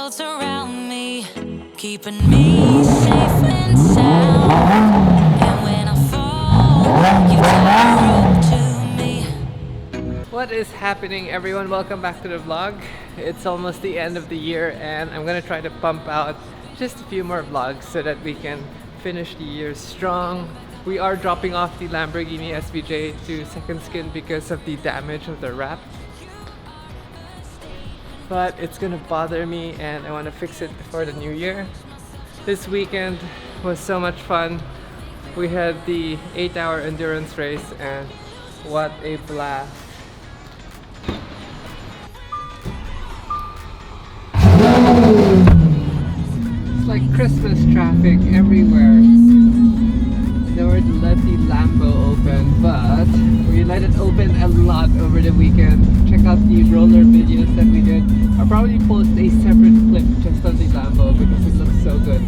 else around me, keeping me safe and sound. And when I fall, you tie a rope to me. What is happening, everyone? Welcome back to the vlog. It's almost the end of the year and I'm gonna try to pump out just a few more vlogs so that we can finish the year strong. We are dropping off the Lamborghini SVJ to Second Skin because of the damage of the wrap. But it's gonna bother me and I want to fix it before the new year. This weekend was so much fun. We had the 8-hour endurance race and what a blast. It's like Christmas traffic everywhere. They were to let the Lambo open, but we let it open a lot over the weekend. Check out the roller videos that we did. I'll probably post a separate clip just on the Lambo because it looks so good.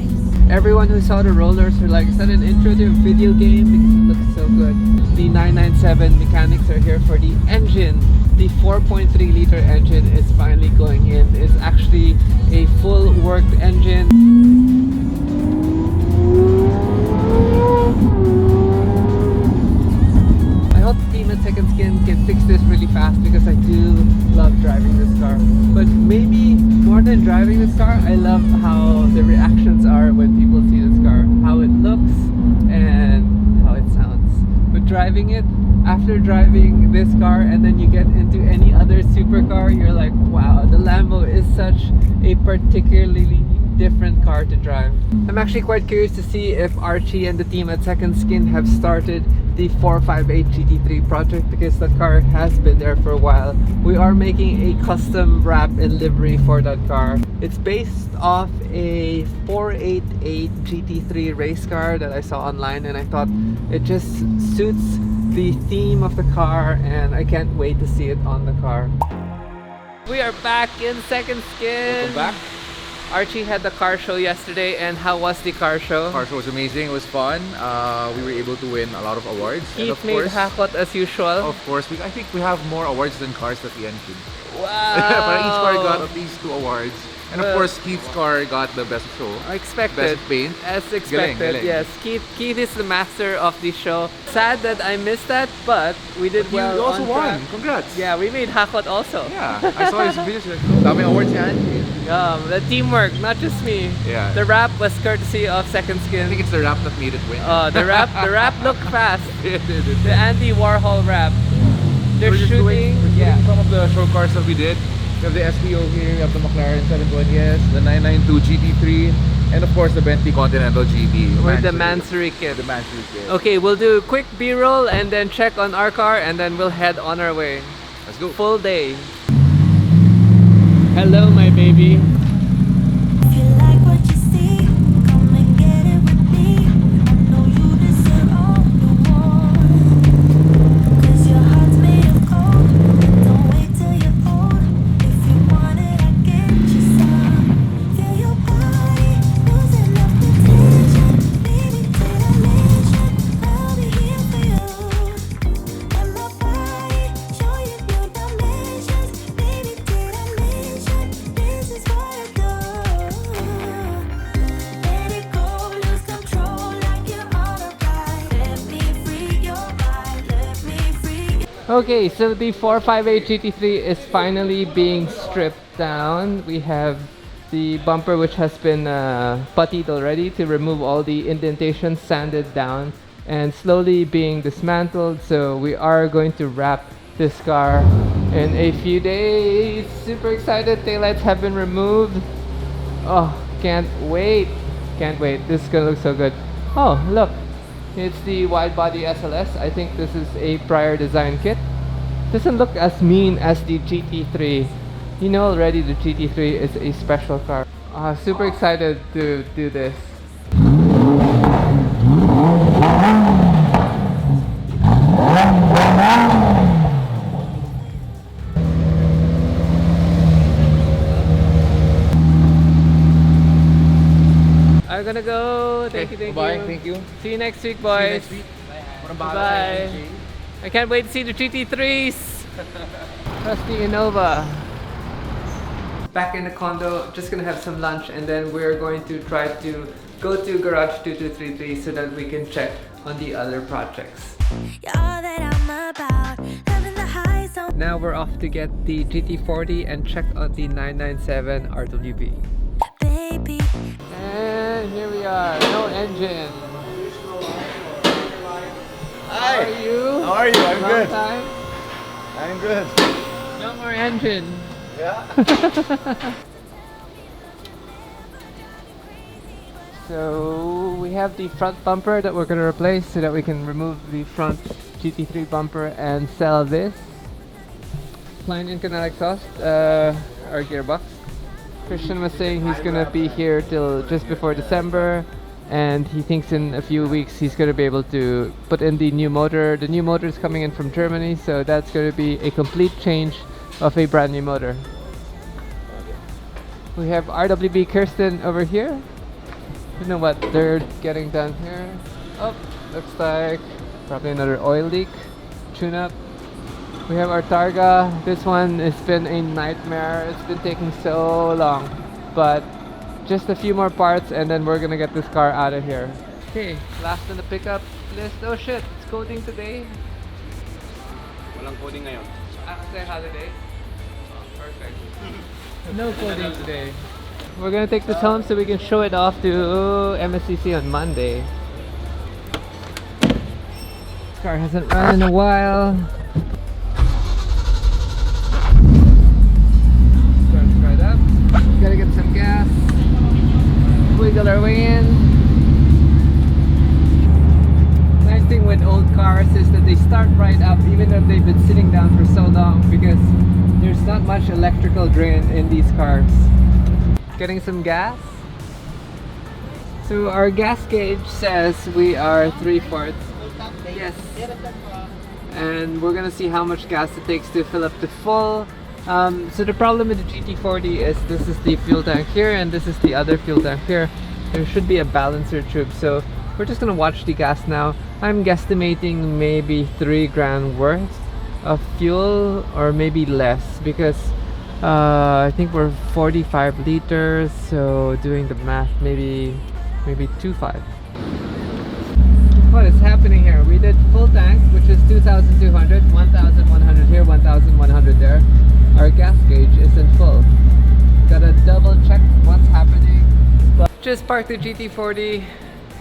Everyone who saw the rollers were like, is that an intro to a video game? Because it looks so good. The 997 mechanics are here for the engine. The 4.3 liter engine is finally going in. It's actually a full worked engine. I hope the team at Second Skin can fix this really fast because I do love driving this car. But maybe more than driving this car, I love how the reactions are when people see this car. How it looks and how it sounds. But driving it, after driving this car and then you get into any other supercar, you're like, wow, the Lambo is such a particularly different car to drive. I'm actually quite curious to see if Archie and the team at Second Skin have started the 458 GT3 project because that car has been there for a while. We are making a custom wrap and livery for that car. It's based off a 488 GT3 race car that I saw online and I thought it just suits the theme of the car and I can't wait to see it on the car. We are back in Second Skin. Welcome back. Archie had the car show yesterday, and how was the car show? The car show was amazing. It was fun. We were able to win a lot of awards. Keith and of made course, hakot as usual. Of course, I think we have more awards than cars at the end. Wow! But each car got at least 2 awards. And of course, Keith's car got the best show. Expected. Best paint. As expected, Galing. yes. Keith is the master of the show. Sad that I missed that, but we did well. You also on won. track. Congrats. Yeah, we made hakot also. Yeah, I saw his videos. Daming awards si Angie. The teamwork, not just me. Yeah. The wrap was courtesy of Second I Skin. think it's the wrap that made it win. The wrap looked fast. It did. The Andy Warhol wrap. They're We're just shooting. doing some of the show cars that we did. We have the SPO here, we have the McLaren 720S, the 992 GT3, and of course the Bentley Continental GT. We're the Mansory kit. The Mansory kit. Okay, we'll do a quick B-roll and then check on our car and then we'll head on our way. Let's go. Full day. Hello, my baby. If you like what you see, come and get it with me. I know you deserve all you want. 'Cause your heart's made of gold. Don't wait till you're old. If you want it, I get you some. Feel your body losing up the tension. Baby, did I mention I'll be here for you? Let my body show you new dimensions. Baby, did I mention this is what I do? Let it go, lose control like you're on a ride. Let me free your mind, let me free your. Okay, so the 458 GT3 is finally being stripped down. We have the bumper which has been puttied already to remove all the indentations, sanded down, and slowly being dismantled. So we are going to wrap this car in a few days. Super excited. Taillights have been removed. Oh, can't wait. Can't wait. This is gonna look so good. Oh, look. It's the wide body SLS. I think this is a prior design kit. Doesn't look as mean as the GT3. You know already the GT3 is a special car. Super excited to do this. I'm gonna go. Thank you. Bye. Thank you. See you next week, boys. See you next week. Bye. I can't wait to see the GT3s. Trusty Innova. back in the condo, just gonna have some lunch, and then we're going to try to go to Garage 2233 so that we can check on the other projects. You're all that I'm about. Loving the high zone. Now we're off to get the GT40 and check on the 997 RWB. Baby, And here we are, no engine. Hi! How are you? How are you? I'm Long good. time. I'm good. No more engine. Yeah. So we have the front bumper that we're going to replace so that we can remove the front GT3 bumper and sell this. Plain in canal exhaust, our gearbox. Christian was saying he's going to be here till just before December, and he thinks in a few weeks he's going to be able to put in the new motor. The new motor is coming in from Germany, so that's going to be a complete change of a brand new motor. We have RWB Kirsten over here. You know what they're getting done here. Oh, looks like probably another oil leak. Tune up. We have our Targa. This one has been a nightmare. It's been taking so long, but just a few more parts and then we're gonna get this car out of here. Okay, last on the pickup list. Oh shit, it's coding today. Walang coding ngayon. Say holiday. Oh, perfect. No coding today. We're gonna take this home so we can show it off to MSCC on Monday. This car hasn't run in a while. Starts right up. Gotta get some gas. Wiggle our way in. Nice thing with old cars is that they start right up even though they've been sitting down for so long, because there's not much electrical drain in these cars. Getting some gas. So our gas gauge says we are 3/4. Yes. And we're gonna see how much gas it takes to fill up to full. So the problem with the GT40 is this is the fuel tank here and this is the other fuel tank here. There should be a balancer tube, so we're just gonna watch the gas now. I'm guesstimating maybe 3 grand worth of fuel, or maybe less, because I think we're 45 liters, so doing the math, maybe 2.5. What is happening here? We did full tank, which is 2,200, 1,100 here, 1,100 there. Our gas gauge isn't full. Gotta double check what's happening. But just parked the GT40,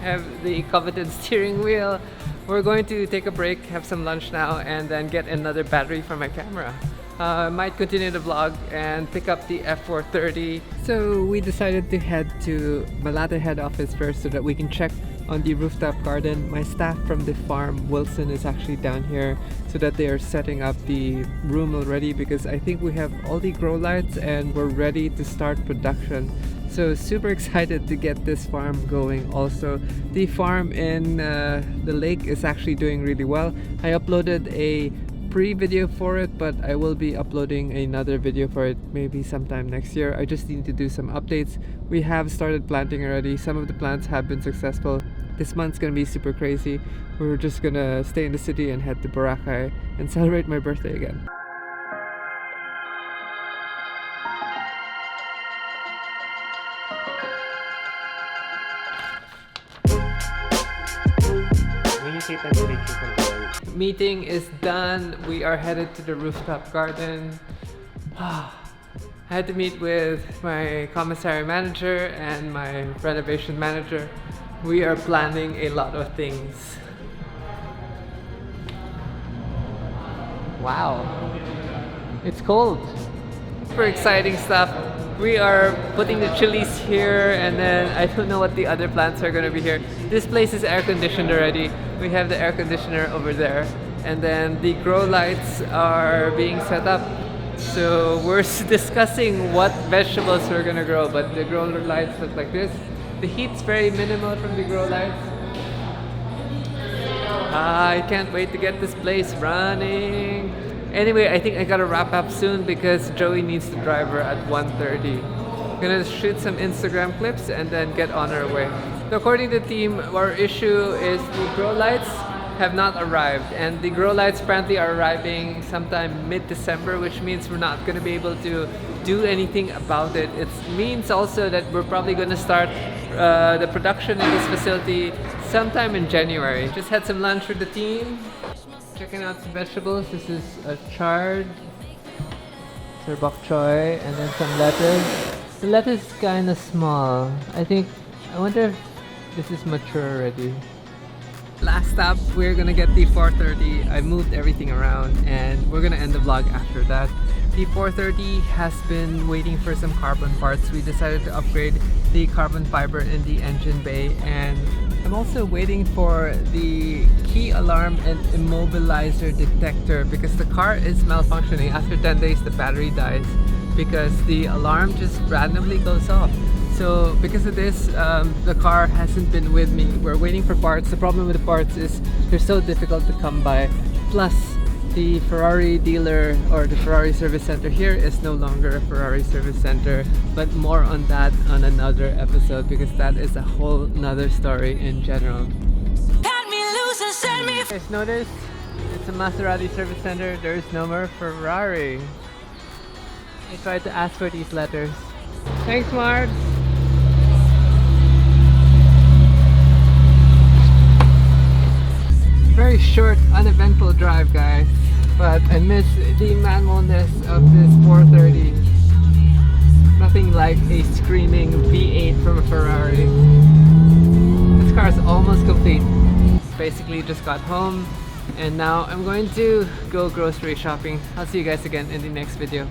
have the coveted steering wheel. We're going to take a break, have some lunch now, and then get another battery for my camera. Might continue the vlog and pick up the F430. So we decided to head to Malate head office first so that we can check on the rooftop garden. My staff from the farm, Wilson, is actually down here so that they are setting up the room already, because I think we have all the grow lights and we're ready to start production. So super excited to get this farm going. Also, the farm in the lake is actually doing really well. I uploaded a pre-video for it, but I will be uploading another video for it maybe sometime next year. I just need to do some updates. We have started planting already. Some of the plants have been successful. This month's gonna be super crazy. We're just gonna stay in the city and head to Boracay and celebrate my birthday again. Meeting is done. We are headed to the rooftop garden. I had to meet with my commissary manager and my renovation manager. We are planning a lot of things. Wow, it's cold. Super exciting stuff. We are putting the chilies here, and then I don't know what the other plants are going to be here. This place is air conditioned already. We have the air conditioner over there, and then the grow lights are being set up. So we're discussing what vegetables we're going to grow, but the grow lights look like this. The heat's very minimal from the grow lights. I can't wait to get this place running. Anyway, I think I gotta wrap up soon because Joey needs to drive her at 1:30. Gonna shoot some Instagram clips and then get on our way. So according to the team, our issue is the grow lights have not arrived, and the grow lights apparently are arriving sometime mid-December, which means we're not gonna be able to do anything about it. It means also that we're probably going to start the production in this facility sometime in January. Just had some lunch with the team, checking out some vegetables. This is a chard, sir bok choy, and then some lettuce. The lettuce is kind of small. I wonder if this is mature already. Last stop, we're gonna get the 430. I moved everything around and we're gonna end the vlog after that. The 430 has been waiting for some carbon parts. We decided to upgrade the carbon fiber in the engine bay, and I'm also waiting for the key alarm and immobilizer detector because the car is malfunctioning. After 10 days the battery dies because the alarm just randomly goes off. So because of this, the car hasn't been with me. We're waiting for parts. The problem with the parts is they're so difficult to come by. Plus, the Ferrari dealer or the Ferrari service center here is no longer a Ferrari service center. But more on that on another episode because that is a whole nother story in general. Guys, notice it's a Maserati service center. There is no more Ferrari. I tried to ask for these letters. Thanks, Mars. Very short, uneventful drive, guys, but I miss the manualness of this 430. Nothing like a screaming V8 from a Ferrari. This car is almost complete. Basically just got home and now I'm going to go grocery shopping. I'll see you guys again in the next video.